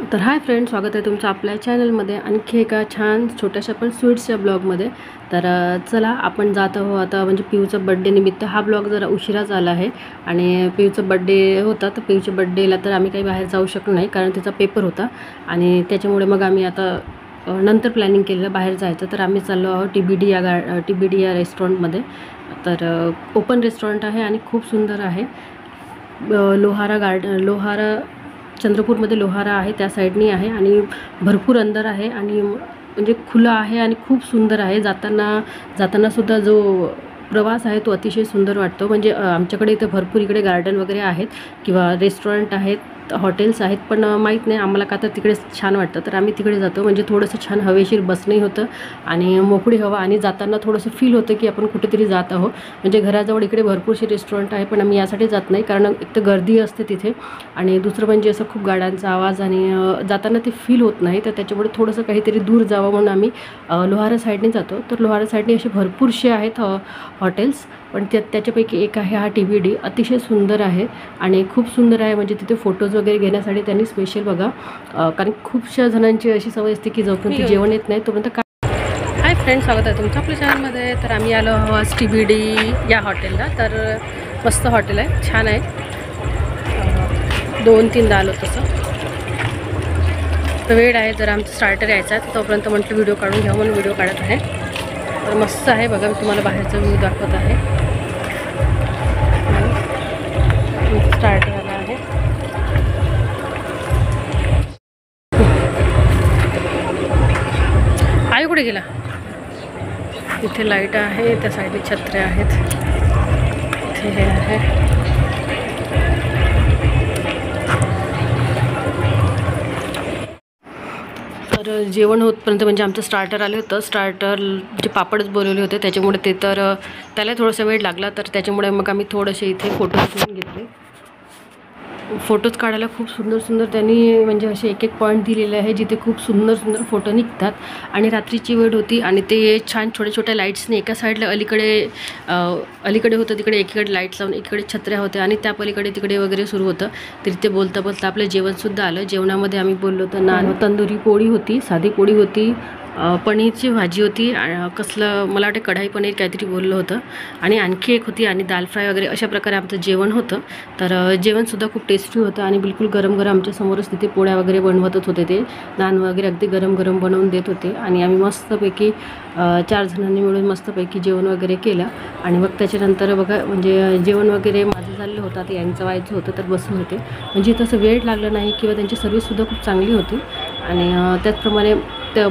तर hi friends, स्वागत आहे तुमचं आपल्या चॅनलमध्ये आणखी एका छान छोट्याशा पण स्वीट्सच्या ब्लॉगमध्ये. तर चला आपण जात आहोत आता. म्हणजे पिऊचा बड्डे निमित्त हा ब्लॉग जरा उशिरा झाला आहे आणि पिऊचा बड्डे होता. तर पिऊच्या बड्डेला तर आम्ही काही बाहेर जाऊ शकलो नाही कारण तिचा पेपर होता आणि त्याच्यामुळे मग आम्ही आता नंतर प्लॅनिंग केलेलं बाहेर जायचं. तर आम्ही चाललो आहोत TBD या रेस्टॉरंटमध्ये. तर ओपन रेस्टॉरंट आहे आणि खूप सुंदर आहे. लोहारा चंद्रपूरमध्ये लोहारा आहे त्या साईडनी आहे आणि भरपूर अंदर आहे आणि म्हणजे खुलं आहे आणि खूप सुंदर आहे. जाताना सुद्धा जो प्रवास आहे तो अतिशय सुंदर वाटतो. म्हणजे आमच्याकडे इथे भरपूर इकडे गार्डन वगैरे आहेत किंवा रेस्टॉरंट आहेत, हॉटेल्स आहेत, पण माहीत नाही आम्हाला का तर तिकडे छान वाटतं तर आम्ही तिकडे जातो. म्हणजे थोडंसं छान हवेशीर बसणंही होतं आणि मोकळी हवा आणि जाताना थोडंसं फील होतं की आपण कुठेतरी जात आहोत. म्हणजे घराजवळ इकडे भरपूरसे रेस्टॉरंट आहे पण आम्ही यासाठी जात नाही कारण एक तर गर्दी असते तिथे आणि दुसरं म्हणजे असं खूप गाड्यांचा आवाज आणि जाताना ते फील होत नाही. तर त्याच्यामुळे थोडंसं काहीतरी दूर जावं म्हणून आम्ही लोहारा साईडने जातो. तर लोहारा साईडने असे भरपूरसे आहेत हॉटेल्स, पण त्याच्यापैकी एक आहे हा TBD. अतिशय सुंदर आहे आणि खूप सुंदर आहे. म्हणजे तिथे फोटोज वगैरे घेण्यासाठी त्यांनी स्पेशल बघा, कारण खूपशा जणांची अशी सवय असते की जोपर्यंत जेवण येत नाही तोपर्यंत काय. हाय फ्रेंड्स, स्वागत आहे तुमचं आपल्या चॅनलमध्ये. तर आम्ही आलो आहोत TBD या हॉटेलला. तर मस्त हॉटेल आहे, छान आहे. 2-3दा आलो तसं. तर वेळ आहे जर आमचं स्टार्टर यायचा आहे तोपर्यंत म्हटलं व्हिडिओ काढून घ्या म्हणून व्हिडिओ काढत आहे. तर मस्त आहे बघा, मी तुम्हाला बाहेरचा व्ह्यू दाखवत आहे. स्टार्टर आला आहे. आई कुठे गेला? इथे लाईट आहे, त्या साईडने छत्र्या आहेत, इथे हे आहे. तर जेवण होतपर्यंत म्हणजे आमचं स्टार्टर आलं होतं. स्टार्टर जे पापडच बोलवले होते त्याच्यामुळे ते तर त्याला थोडासा वेळ लागला. तर त्याच्यामुळे मग आम्ही थोडेसे इथे फोटोज घेऊन घेतले. फोटोज काढायला खूप सुंदर त्यांनी म्हणजे असे एक पॉईंट दिलेले आहे जिथे खूप सुंदर फोटो निघतात. आणि रात्रीची वेळ होती आणि ते छान छोट्या लाईट्सने एका साईडला अलीकडे होतं, तिकडे एकीकडे लाईट्स लावून एकीकडे छत्र्या होत्या आणि त्या पलीकडे तिकडे वगैरे सुरू होतं. तर तिथे बोलता आपलं जेवणसुद्धा आलं. जेवणामध्ये आम्ही बोललो होतं नान, तंदुरी पोळी होती, साधी पोळी होती, पनीरची भाजी होती, कसलं मला वाटतं कढाई पनीर काहीतरी बोललं होतं आणि आणखी एक होती आणि दाल फ्राय वगैरे अशा प्रकारे आमचं जेवण होतं. तर जेवणसुद्धा खूप टेस्टी होतं आणि बिलकुल गरम आमच्या समोरच तिथे पोळ्या वगैरे बनवतच होते. ते नान वगैरे अगदी गरम बनवून देत होते आणि आम्ही मस्तपैकी 4 जणांनी मिळून मस्तपैकी जेवण वगैरे केलं. आणि मग त्याच्यानंतर बघा म्हणजे जेवण वगैरे माझं झालं होतं, आता यांचं व्हायचं होतं तर बसून होते. म्हणजे तसं वेळ लागला नाही किंवा त्यांची सर्विससुद्धा खूप चांगली होती. आणि त्याचप्रमाणे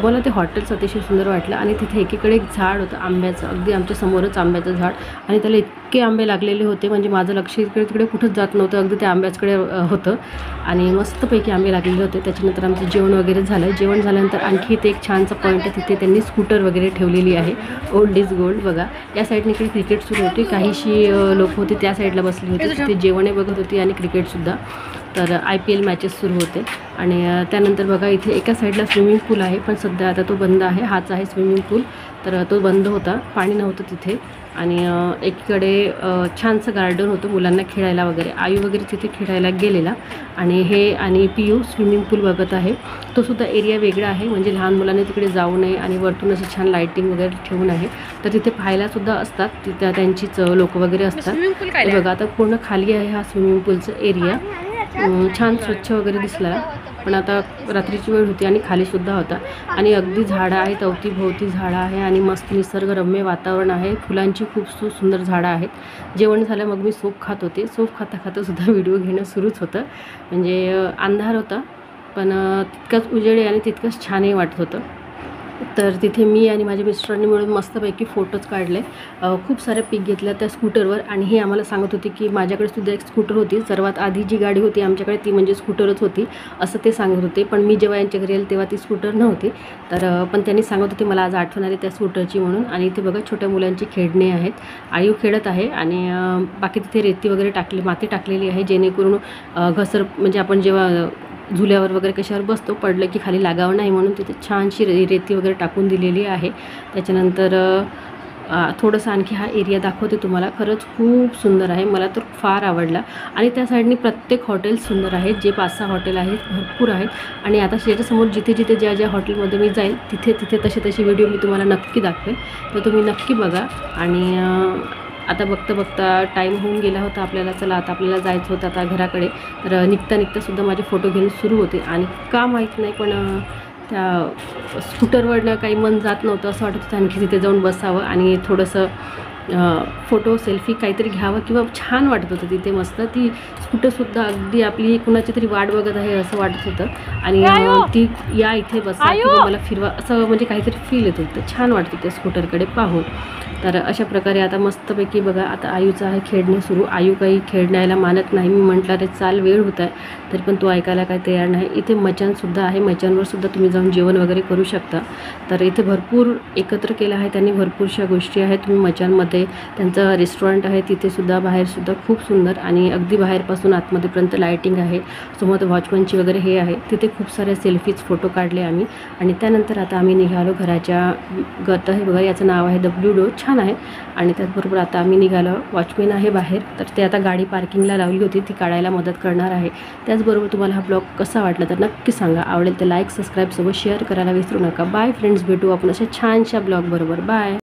मला ते हॉटेल्स अतिशय सुंदर वाटलं. आणि तिथे एकीकडे एक झाड होतं आंब्याचं, अगदी आमच्या समोरच आंब्याचं झाड आणि त्याला इतके आंबे लागलेले होते म्हणजे माझं लक्ष इकडे तिकडे कुठंच जात नव्हतं, अगदी त्या आंब्याचकडे होतं आणि मस्तपैकी आंबे लागलेले होते. त्याच्यानंतर आमचं जेवण वगैरे झालं. जेवण झाल्यानंतर आणखी इथे एक छानसा पॉईंट आहे, तिथे त्यांनी स्कूटर वगैरे ठेवलेली आहे. ओल्ड इज गोल्ड बघा. या साईडने इकडे क्रिकेट सुरू होती, काहीशी लोक होती त्या साईडला बसली होती, तिथे जेवणे बघत होती आणि क्रिकेटसुद्धा. तर IPL मॅचेस सुरू होते. आणि त्यानंतर बघा इथे एका साईडला स्विमिंग पूल आहे पण सध्या आता तो बंद आहे. हाच आहे स्विमिंग पूल, तर तो बंद होता, पाणी नव्हतं तिथे. आणि एकीकडे छानसं गार्डन होतं मुलांना खेळायला वगैरे. आयू वगैरे तिथे खेळायला गेलेला आणि पियू स्विमिंग पूल बघत आहे. तो सुद्धा एरिया वेगळा आहे, म्हणजे लहान मुलांनी तिकडे जाऊ नये आणि वरतून असं छान लाईटिंग वगैरे ठेवून आहे. तर तिथे पाहायलासुद्धा असतात, तिथं त्यांचीच लोक वगैरे असतात. बघा आता पूर्ण खाली आहे हा स्विमिंग पूलचा एरिया. छान स्वच्छ वगैरे दिसला, पण आता रात्रीची वेळ होती आणि खालीसुद्धा होता आणि अगदी झाडं आहेत, अवतीभोवती झाडं आहे आणि मस्त निसर्गरम्य वातावरण आहे. फुलांची खूप सुंदर झाडं आहेत. जेवण झालं मग मी सूप खात होते. सूप खाता सुद्धा व्हिडिओ घेणं सुरूच होतं. म्हणजे अंधार होता पण तितकंच उजेड आणि तितकंच छानही वाटत होतं. तर तिथे मी आणि माझ्या मिस्टरांनी मिळून मस्तपैकी फोटोज काढले. खूप साऱ्या पिक घेतल्या त्या स्कूटरवर. आणि हे आम्हाला सांगत होते की माझ्याकडे सुद्धा एक स्कूटर होती, सर्वात आधी जी गाडी होती आमच्याकडे ती म्हणजे स्कूटरच होती असं ते सांगत होते. पण मी जेव्हा यांच्या घरी आले तेव्हा ती स्कूटर नव्हती. तर पण त्यांनी सांगत होते मला आज आठवण आली त्या स्कूटरची म्हणून. आणि इथे बघा छोट्या मुलांची खेळणे आहेत, आयू खेळत आहे आणि बाकी तिथे रेती वगैरे माती टाकलेली आहे जेणेकरून म्हणजे आपण जेव्हा झुल्यावर वगैरे कशावर बसतो पडलं की खाली लागावं नाही म्हणून तिथे छानशी रेती वगैरे टाकून दिलेली आहे. त्याच्यानंतर थोडंसं आणखी हा एरिया दाखवते तुम्हाला. खरंच खूप सुंदर आहे, मला तर फार आवडला. आणि त्या साईडनी प्रत्येक हॉटेल सुंदर आहेत, जे 5-6 हॉटेल आहेत भरपूर आहेत. आणि आता याच्यासमोर जिथे जिथे ज्या ज्या हॉटेलमध्ये मी जाईल तिथे तिथे तसे व्हिडिओ मी तुम्हाला नक्की दाखवेन, तर तुम्ही नक्की बघा. आणि आता बघता टाईम होऊन गेला होता आपल्याला. चला आता आपल्याला जायचं होतं आता घराकडे. तर निघतासुद्धा माझे फोटो घेणं सुरू होते. आणि का माहीत नाही पण त्या स्कूटरवरनं काही मन जात नव्हतं. असं वाटत होतं आणखी तिथे जाऊन बसावं आणि थोडंसं फोटो सेल्फी काहीतरी घ्यावं किंवा छान वाटत होतं तिथे मस्त. ती स्कूटरसुद्धा अगदी आपली कुणाची तरी वाट बघत आहे असं वाटत होतं. आणि ती या इथे बसा किंवा मला फिरवा असं म्हणजे काहीतरी फील येत होतं, छान वाटत होतं स्कूटरकडे पाहून. तर अशा प्रकारे आता मस्तपैकी बघा आता आयूचं आहे खेळणे सुरू. आयू काही खेळण्याला मानत नाही. मी म्हटलं अरे चाल वेळ होत आहे, तरी पण तो ऐकायला काही तयार नाही. इथे मचानसुद्धा आहे, मचानवरसुद्धा तुम्ही जाऊन जेवण वगैरे करू शकता. तर इथे भरपूर एकत्र केलं आहे त्यांनी, भरपूरशा गोष्टी आहेत. तुम्ही मचानमध्ये त्यांचं रेस्टॉरंट आहे, तिथेसुद्धा बाहेरसुद्धा खूप सुंदर आणि अगदी बाहेरपासून आतमध्येपर्यंत लाईटिंग आहे. समोर वॉचमनची वगैरे हे आहे. तिथे खूप साऱ्या सेल्फीज फोटो काढले आम्ही. आणि त्यानंतर आता आम्ही निघालो घराच्या गत आहे बघा, याचं नाव आहे W डोर, छान आहे. आणि त्याचबरोबर आता आम्ही निघालो. वॉचमॅन आहे बाहेर, तर ते आता गाडी पार्किंगला लावली होती ती काढायला मदत करणार आहे. त्याचबरोबर तुम्हाला हा ब्लॉग कसा वाटला तर नक्की सांगा. आवडेल तर लाईक सबस्क्राईब सोबत शेअर करायला विसरू नका. बाय फ्रेंड्स, भेटू आपण अशा छानशा ब्लॉग बरोबर. बाय.